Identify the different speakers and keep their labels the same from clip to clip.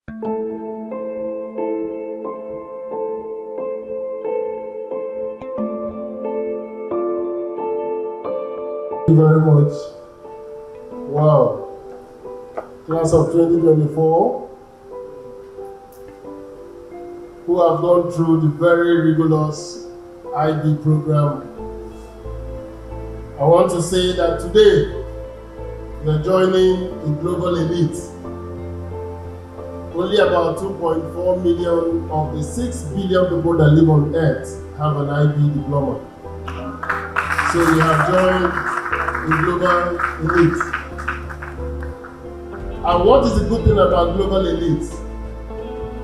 Speaker 1: Thank you very much. Wow. Class of 2024 who have gone through the very rigorous IB program. I want to say that today you're joining a global elite. Only about 2.4 million of the 6 billion people that live on earth have an IB diploma. So you have joined a global elite. And what is the good thing about global elite?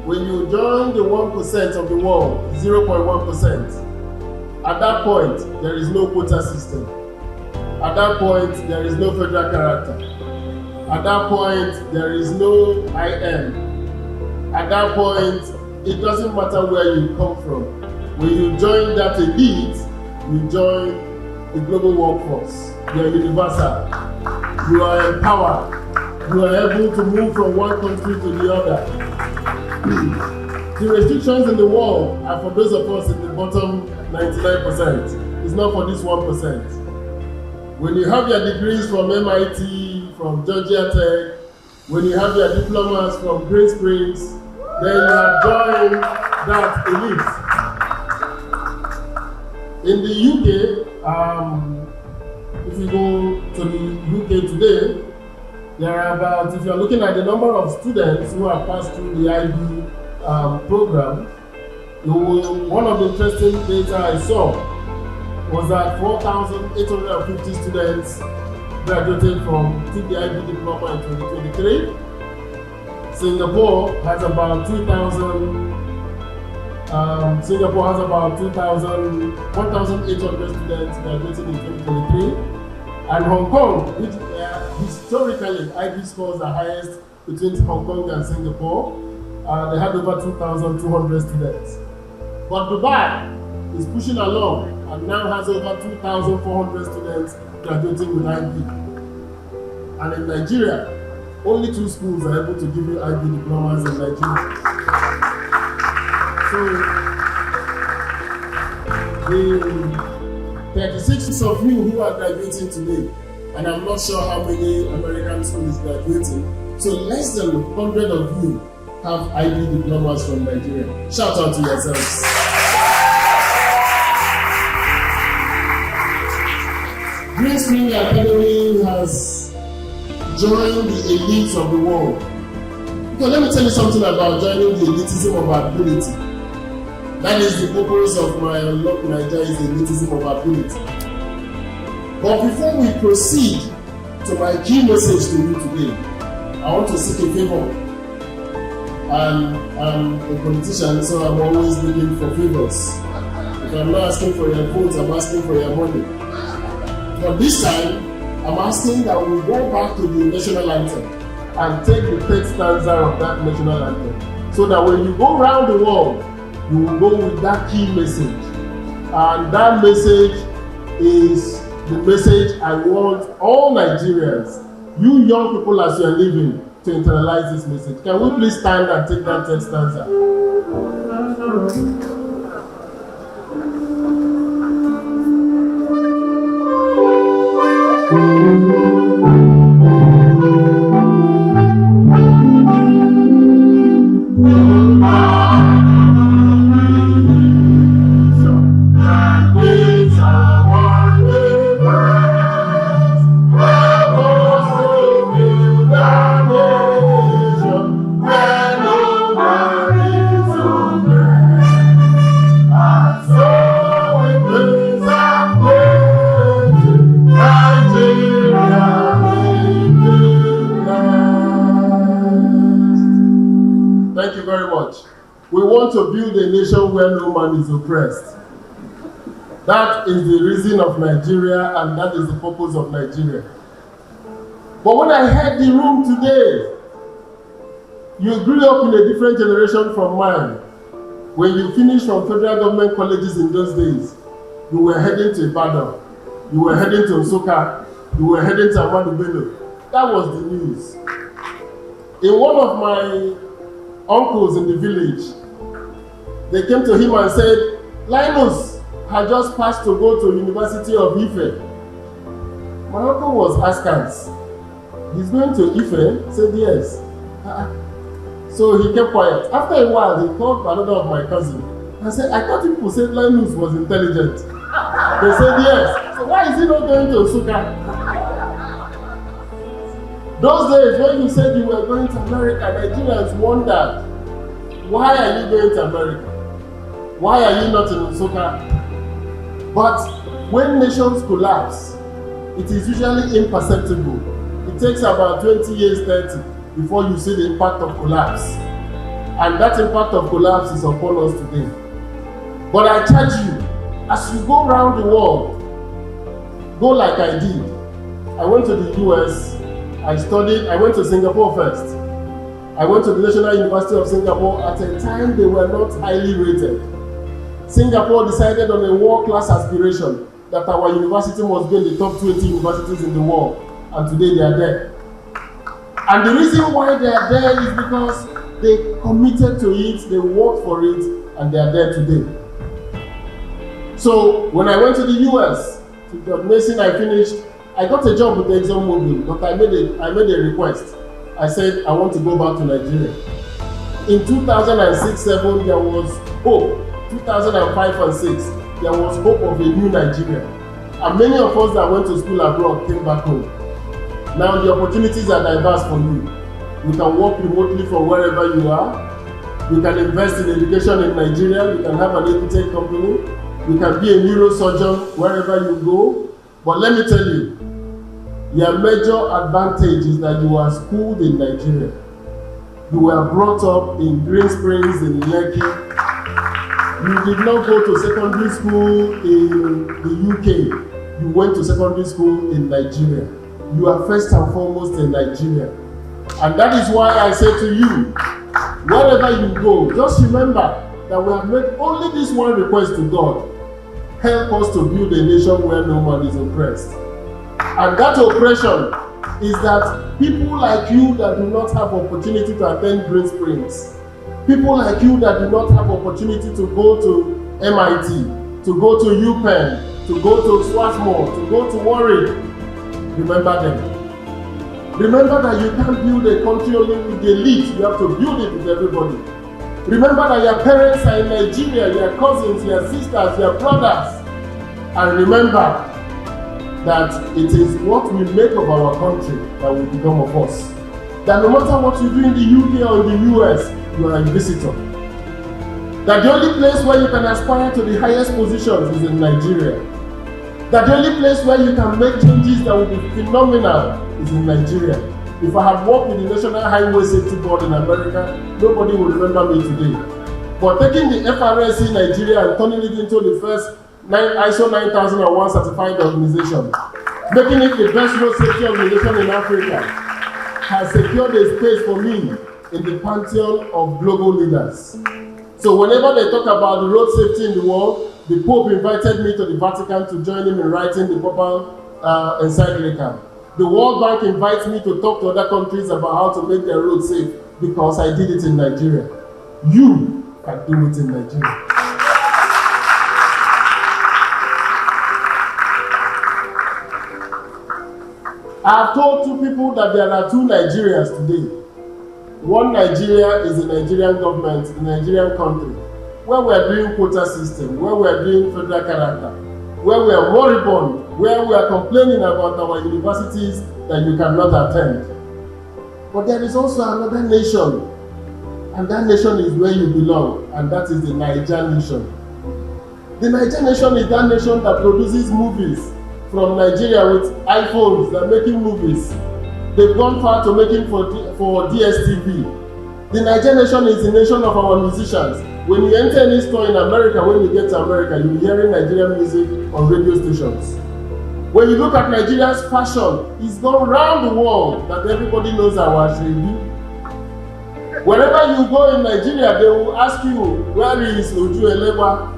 Speaker 1: When you join the 1% of the world, 0.1%, at that point, there is no quota system. At that point, there is no federal character. At that point, there is no IM. At that point, it doesn't matter where you come from. When you join that elite, you join the global workforce. You are universal. You are empowered. You are able to move from one country to the other. The restrictions in the world are for those of us in the bottom 99%. It's not for this 1%. When you have your degrees from MIT, from Georgia Tech, when you have your diplomas from Greensprings, then you have joined that elite. In the UK, if you go to the UK today, there are about, if you're looking at the number of students who have passed through the IB program, one of the interesting data I saw was that 4,850 students graduated took the IB diploma in 2023. Singapore has about 1,800 students graduated in 2023. And Hong Kong, which historically IB scores are highest between Hong Kong and Singapore, they had over 2,200 students. But Dubai is pushing along and now has over 2,400 students graduating with IB. And in Nigeria, only 2 schools are able to give you IB diplomas in Nigeria. So, the 36 of you who are graduating today, and I'm not sure how many American schools is graduating, so less than 100 of you have IB diplomas from Nigeria. Shout out to yourselves. Greensprings Academy has joined the elites of the world. Because let me tell you something about joining the elitism of ability. That is the purpose of my Unlock Nigeria, is the elitism of ability. But before we proceed to my key message to you today, I want to seek a favor. I'm a politician, so I'm always looking for favors. If I'm not asking for your votes, I'm asking for your money. But this time, I'm asking that we go back to the national anthem and take the third stanza of that national anthem, so that when you go around the world, you will go with that key message. And that message is the message I want all Nigerians, you young people as you are living, to internalize this message. Can we please stand and take that third stanza? We want to build a nation where no man is oppressed. That is the reason of Nigeria, and that is the purpose of Nigeria. But when I heard the room today, you grew up in a different generation from mine. When you finished from federal government colleges in those days, you were heading to Ibadan, you were heading to Nsoka, you were heading to Ahmadu Bello. That was the news. In one of my uncles in the village. They came to him and said, Linus had just passed to go to University of Ife. My uncle was askance. He's going to Ife? He said, yes. So he kept quiet. After a while, he called another of my cousins and said, I thought people said Linus was intelligent. They said, yes. So why is he not going to Nsukka? Those days when you said you were going to America, Nigerians wondered, why are you going to America? Why are you not in Nsukka? But when nations collapse, it is usually imperceptible. It takes about 20 years, 30, before you see the impact of collapse. And that impact of collapse is upon us today. But I charge you, as you go around the world, go like I did. I went to the US, I went to Singapore first. I went to the National University of Singapore. At a time, they were not highly rated. Singapore decided on a world-class aspiration that our university must be in the top 20 universities in the world. And today they are there. And the reason why they are there is because they committed to it, they worked for it, and they are there today. So when I went to the US, to the medicine I finished, I got a job with the ExxonMobil, but I made a request. I said, I want to go back to Nigeria. In 2006-07, there was hope. 2005 and 6, there was hope of a new Nigeria. And many of us that went to school abroad came back home. Now the opportunities are diverse for you. You can work remotely from wherever you are. You can invest in education in Nigeria. You can have an edutech company. You can be a neurosurgeon wherever you go. But let me tell you, your major advantage is that you are schooled in Nigeria. You were brought up in Greensprings, in Lekki. You did not go to secondary school in the UK. You went to secondary school in Nigeria. You are first and foremost in Nigeria. And that is why I say to you, wherever you go, just remember that we have made only this one request to God. Help us to build a nation where no man is oppressed. And that oppression is that people like you that do not have opportunity to attend Greensprings, people like you that do not have opportunity to go to MIT, to go to UPenn, to go to Swarthmore, to go to Warwick, remember them. Remember that you can't build a country only with the elite, you have to build it with everybody. Remember that your parents are in Nigeria, your cousins, your sisters, your brothers. And remember that it is what we make of our country that will become of us. That no matter what you do in the UK or in the US, you are a visitor. That the only place where you can aspire to the highest positions is in Nigeria. That the only place where you can make changes that will be phenomenal is in Nigeria. If I had worked with the National Highway Safety Board in America, nobody would remember me today. But taking the FRSC Nigeria and turning it into the first ISO 9001 certified organization, making it the best road safety organization in Africa, has secured a space for me in the pantheon of global leaders. So whenever they talk about the road safety in the world, the Pope invited me to the Vatican to join him in writing the Papal encyclical. The World Bank invites me to talk to other countries about how to make their roads safe because I did it in Nigeria. You can do it in Nigeria. I have told two people that there are two Nigerias today. One Nigeria is the Nigerian government, the Nigerian country, where we are doing quota system, where we are doing federal character, where we are moribund, where we are complaining about our universities that you cannot attend. But there is also another nation, and that nation is where you belong, and that is the Niger nation. The Niger nation is that nation that produces movies from Nigeria with iPhones that are making movies. They've gone far to making for DSTV. The Niger nation is the nation of our musicians. When you enter any store in America, when you get to America, you'll be hearing Nigerian music on radio stations. When you look at Nigeria's fashion, it's gone around the world that everybody knows our Ashrebi. Wherever you go in Nigeria, they will ask you, where is Uchu Elewa?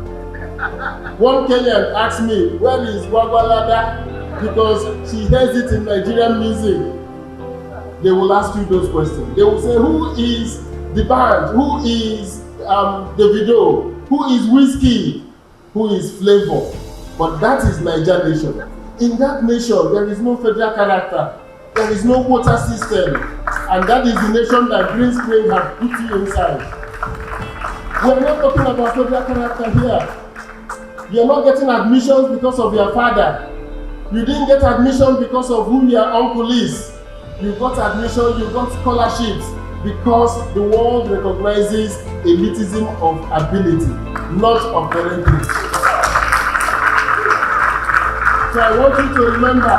Speaker 1: One Kenyan asked me, where is Gwagwalada? Because she hears it in Nigerian music. They will ask you those questions. They will say, who is the band, who is Davido, who is Whiskey, who is Flavor. But that is Niger nation. In that nation, there is no federal character. There is no quota system. And that is the nation that Greensprings have put you inside. We are not talking about federal character here. You are not getting admissions because of your father. You didn't get admission because of who your uncle is. You got admission, you got scholarships because the world recognizes elitism of ability, not of parentage. So I want you to remember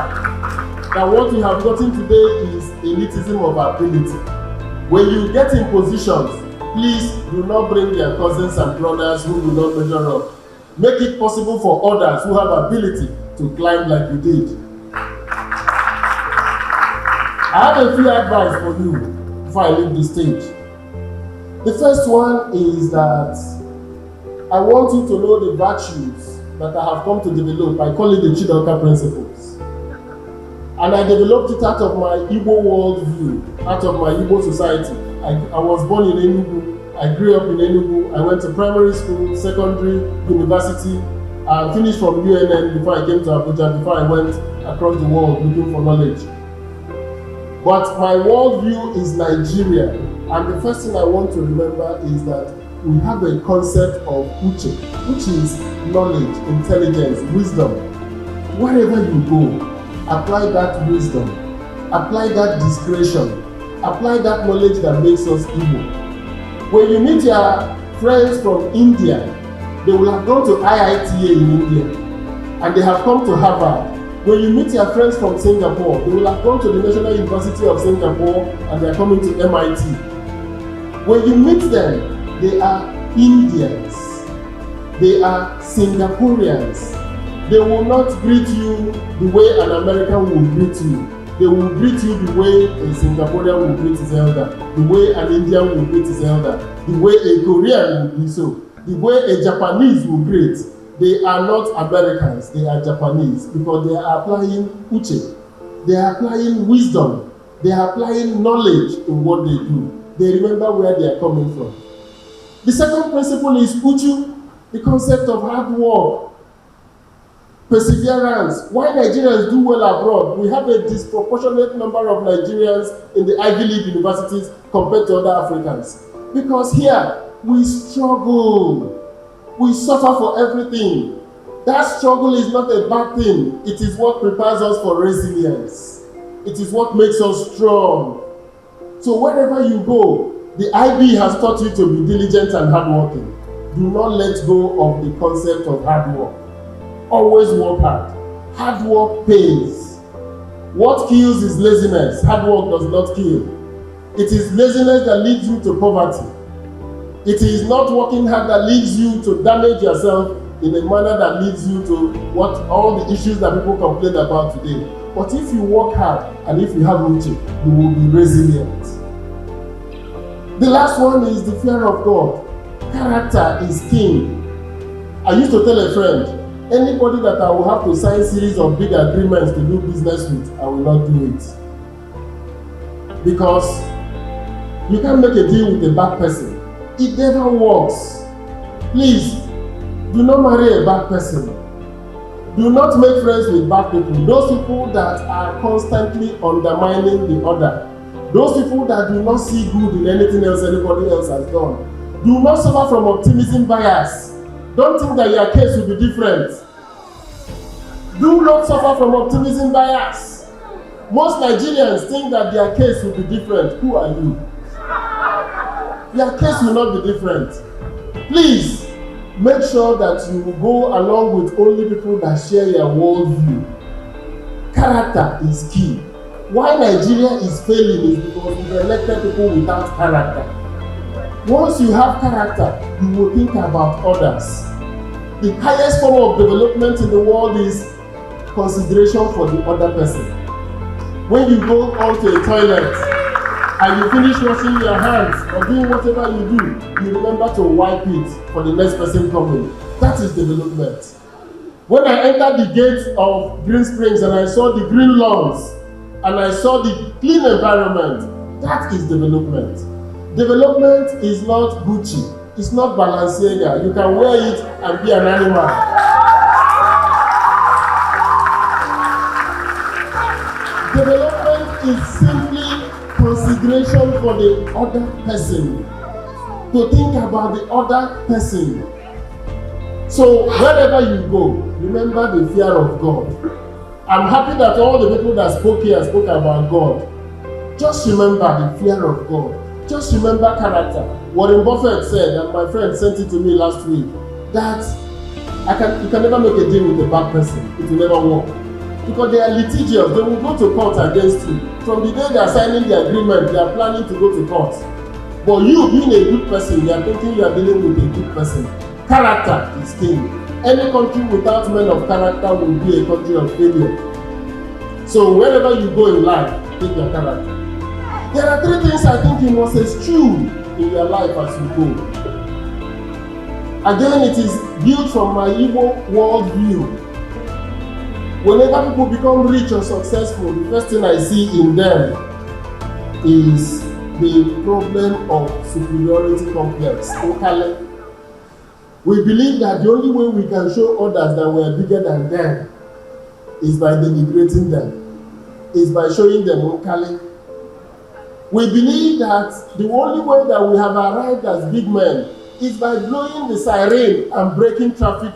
Speaker 1: that what you have gotten today is elitism of ability. When you get in positions, please do not bring your cousins and brothers who will not measure up. Make it possible for others who have ability to climb like you did. I have a few advice for you before I leave the stage. The first one is that I want you to know the virtues that I have come to develop. I call it the Chidoka Principles. And I developed it out of my Igbo worldview, out of my Igbo society. I was born in Enugu. I grew up in Enugu. I went to primary school, secondary, university. I finished from UNN before I came to Abuja, before I went across the world looking for knowledge. But my worldview is Nigeria. And the first thing I want to remember is that we have a concept of Uche, which is knowledge, intelligence, wisdom. Wherever you go, apply that wisdom, apply that discretion, apply that knowledge that makes us Igbo. When you meet your friends from India, they will have gone to IITA in India, and they have come to Harvard. When you meet your friends from Singapore, they will have gone to the National University of Singapore, and they are coming to MIT. When you meet them, they are Indians. They are Singaporeans. They will not greet you the way an American will greet you. They will greet you the way a Singaporean will greet his elder, the way an Indian will greet his elder, the way a Korean will do so, the way a Japanese will greet. They are not Americans, they are Japanese, because they are applying Uche. They are applying wisdom. They are applying knowledge in what they do. They remember where they are coming from. The second principle is Uchu, the concept of hard work, perseverance. Why Nigerians do well abroad? We have a disproportionate number of Nigerians in the Ivy League universities compared to other Africans. Because here, we struggle. We suffer for everything. That struggle is not a bad thing. It is what prepares us for resilience. It is what makes us strong. So wherever you go, the IB has taught you to be diligent and hardworking. Do not let go of the concept of hard work. Always work hard. Hard work pays. What kills is laziness. Hard work does not kill. It is laziness that leads you to poverty. It is not working hard that leads you to damage yourself in a manner that leads you to what all the issues that people complain about today. But if you work hard and if you have Uche, you will be resilient. The last one is the fear of God. Character is king. I used to tell a friend, anybody that I will have to sign series of big agreements to do business with, I will not do it. Because you can't make a deal with a bad person. It never works. Please, do not marry a bad person. Do not make friends with bad people. Those people that are constantly undermining the other. Those people that do not see good in anything else anybody else has done. Do not suffer from optimism bias. Don't think that your case will be different. Do not suffer from optimism bias. Most Nigerians think that their case will be different. Who are you? Your case will not be different. Please, make sure that you go along with only people that share your worldview. Character is key. Why Nigeria is failing is because we've elected people without character. Once you have character, you will think about others. The highest form of development in the world is consideration for the other person. When you go onto a toilet and you finish washing your hands or doing whatever you do, you remember to wipe it for the next person coming. That is development. When I entered the gate of Greensprings and I saw the green lawns and I saw the clean environment, that is development. Development is not Gucci. It's not Balenciaga. You can wear it and be an animal. Development is simply consideration for the other person. To think about the other person. So wherever you go, remember the fear of God. I'm happy that all the people that spoke here spoke about God. Just remember the fear of God. Just remember character. Warren Buffett said, and my friend sent it to me last week, that you can never make a deal with a bad person. It will never work. Because they are litigious. They will go to court against you. From the day they are signing the agreement, they are planning to go to court. But you, being a good person, you are thinking you are dealing with a good person. Character is king. Any country without men of character will be a country of failure. So wherever you go in life, take your character. There are 3 things I think you must eschew in your life as you go. Again, it is built from my Igbo worldview. Whenever people become rich or successful, the first thing I see in them is the problem of superiority complex. Nkali. We believe that the only way we can show others that we are bigger than them is by denigrating them, is by showing them Nkali. We believe that the only way that we have arrived as big men is by blowing the siren and breaking traffic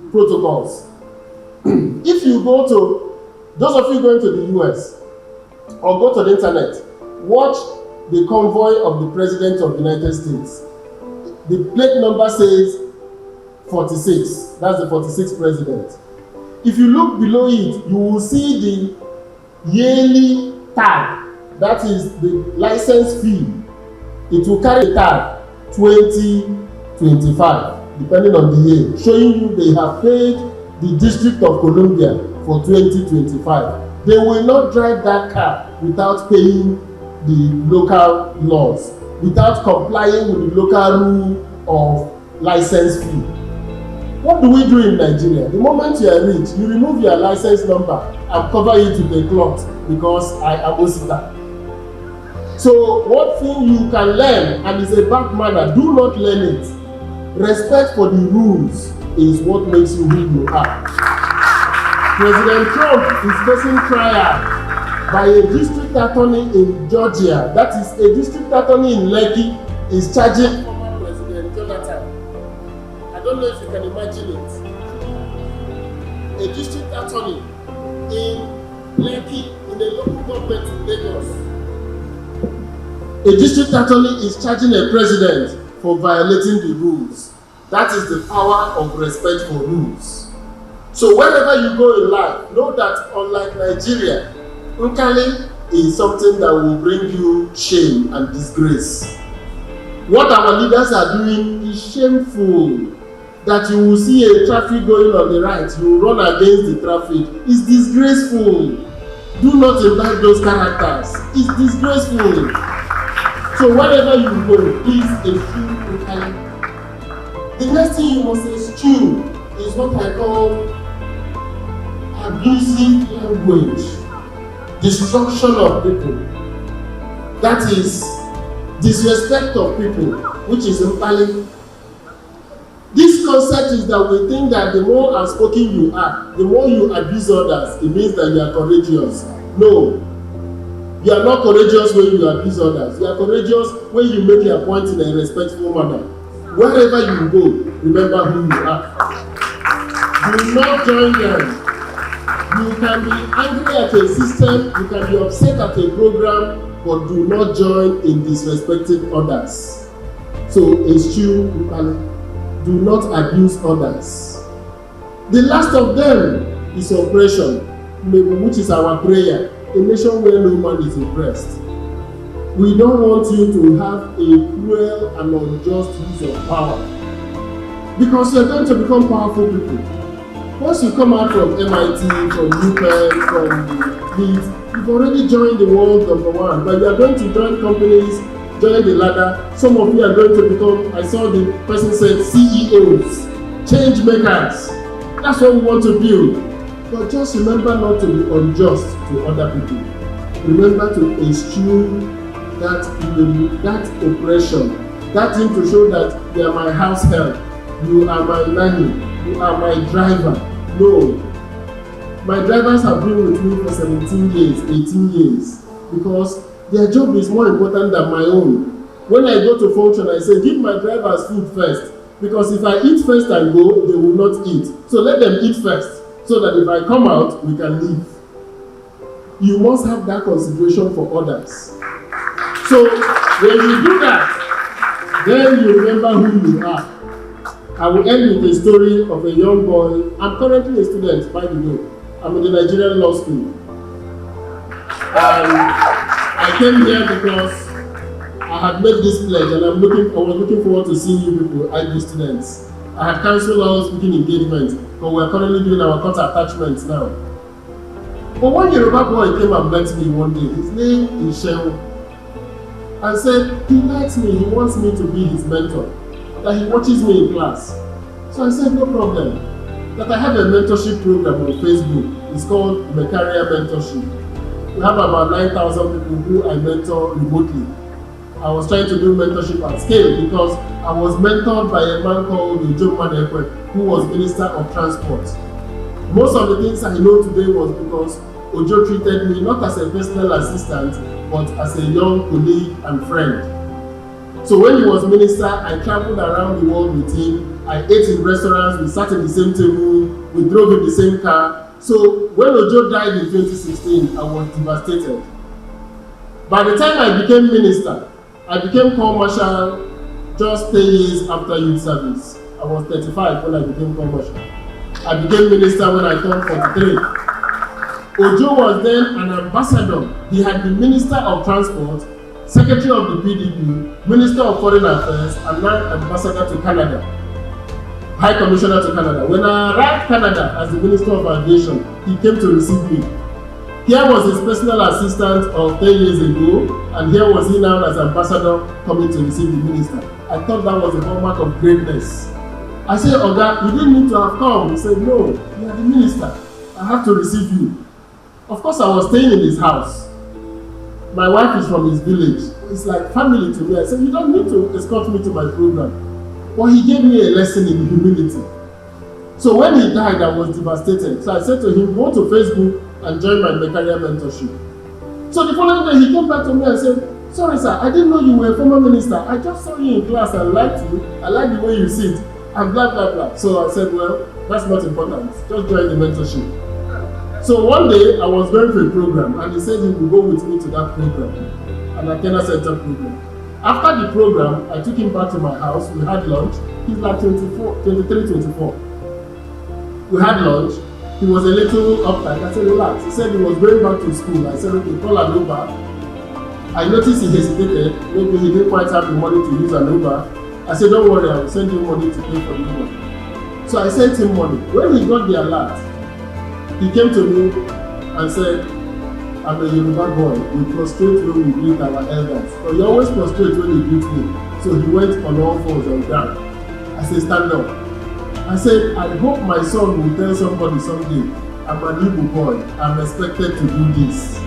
Speaker 1: protocols. If you go to, those of you going to the US, or go to the internet, watch the convoy of the President of the United States. The plate number says 46. That's the 46th president. If you look below it, you will see the yearly tag. That is the license fee. It will carry the tag 2025, depending on the year, showing you they have paid the District of Columbia for 2025. They will not drive that car without paying the local laws, without complying with the local rule of license fee. What do we do in Nigeria? The moment you are rich, you remove your license number and cover it with a cloth because I am Osita. So one thing you can learn, and is a bad manner, do not learn it. Respect for the rules is what makes you who you are. President Trump is facing trial by a district attorney in Georgia. That is, a district attorney in Lekki is charging former President Jonathan. I don't know if you can imagine it. A district attorney in Lekki, in a local government in Lagos. A district attorney is charging a president for violating the rules. That is the power of respect for rules. So wherever you go in life, know that unlike Nigeria, Nkali is something that will bring you shame and disgrace. What our leaders are doing is shameful. That you will see a traffic going on the right, you will run against the traffic. It's disgraceful. Do not invite those characters. It's disgraceful. So wherever you go, please eschew Nkali. The next thing you must eschew is what I call abusive language, destruction of people. That is disrespect of people, which is Nkali. This concept is that we think that the more outspoken you are, the more you abuse others, it means that you are courageous. No. You are not courageous when you abuse others. You are courageous when you make your point in a respectful manner. Wherever you go, remember who you are. Do not join them. You can be angry at a system, you can be upset at a program, but do not join in disrespecting others. So, eschew Nkali. Do not abuse others. The last of them is oppression, Mmegbu, which is our prayer. A nation where no man is oppressed. We don't want you to have a cruel and unjust use of power. Because you're going to become powerful people. Once you come out from MIT, from Uche, from Leeds, you've already joined the world #1. But you are going to join companies, join the ladder. Some of you are going to become, I saw the person said, CEOs, change makers. That's what we want to build. But just remember not to be unjust to other people. Remember to eschew that imbibe, that oppression, that thing to show that you are my house help, you are my nanny, you are my driver. No. My drivers have been with me for 17 years, 18 years, because their job is more important than my own. When I go to function, I say, give my drivers food first, because if I eat first and go, they will not eat. So let them eat first, so that if I come out, we can leave. You must have that consideration for others. So when you do that, then you remember who you are. I will end with a story of a young boy. I'm currently a student, by the way. I'm in the Nigerian law school. I came here because I had made this pledge, and I was looking forward to seeing you people, Igbo students. I had cancelled all speaking engagements, but we're currently doing our court attachments now. But one Yoruba boy came and met me one day. His name is Eschew, and said he likes me, he wants me to be his mentor, that he watches me in class. So I said, no problem. That I have a mentorship program on Facebook. It's called Mekaria Mentorship. We have about 9,000 people who I mentor remotely. I was trying to do mentorship at scale because I was mentored by a man called Uchu, who was Minister of Transport. Most of the things I know today was because Ojo treated me not as a personal assistant, but as a young colleague and friend. So when he was minister, I traveled around the world with him. I ate in restaurants, we sat in the same table, we drove in the same car. So when Ojo died in 2016, I was devastated. By the time I became minister, I became Corps Marshal just 10 years after youth service. I was 35 when I became Corps Marshal. I became minister when I turned 43. Ojo was then an ambassador. He had been Minister of Transport, Secretary of the PDP, Minister of Foreign Affairs, and now Ambassador to Canada, High Commissioner to Canada. When I arrived Canada as the Minister of Aviation, he came to receive me. Here was his personal assistant of 10 years ago, and here was he now as ambassador coming to receive the minister. I thought that was a hallmark of greatness. I said, Oga, you didn't need to have come. He said, no, you are the minister. I have to receive you. Of course, I was staying in his house. My wife is from his village. It's like family to me. I said, you don't need to escort me to my program. But he gave me a lesson in humility. So when he died, I was devastated. So I said to him, go to Facebook and join my Mekaria mentorship. So the following day, he came back to me and said, sorry sir, I didn't know you were a former minister. I just saw you in class and liked you. I like the way you sit. And blah, blah, blah. So I said, well, that's not important. Just join the mentorship. So one day, I was going for a program, and he said he would go with me to that program, an Athena Center program. After the program, I took him back to my house. We had lunch. He's like 23, 24. We had lunch. He was a little uptight. I said, relax. He said he was going back to school. I said, okay, call an Uber. I noticed he hesitated. Maybe he didn't quite have the money to use an Uber. I said, don't worry, I will send you money to pay for the Uber. So I sent him money. When he got the alert, he came to me and said, I'm a Yoruba boy. We prostrate when we greet our elders. So you always prostrate when you greet me. So he went on all fours on ground. I said, stand up. I said, I hope my son will tell somebody someday, I'm an Igbo boy. I'm expected to do this.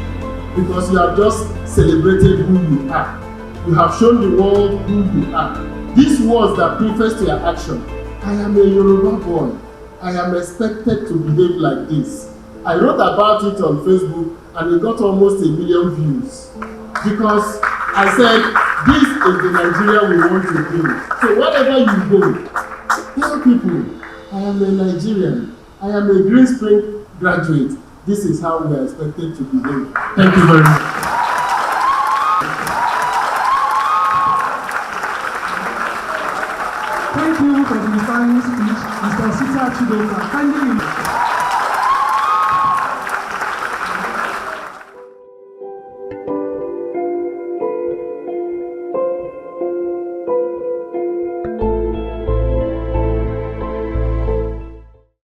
Speaker 1: Because you have just celebrated who you are. You have shown the world who you are. These words that preface to your action. I am a Yoruba boy. I am expected to behave like this. I wrote about it on Facebook and it got almost 1 million views. Because I said, this is the Nigeria we want to build. So wherever you go, tell people, I am a Nigerian. I am a Greensprings graduate. This is how we are expected to behave. Thank you very much.
Speaker 2: Thank you for the inspiring speech, Mr. Osita Chidoka. Kindly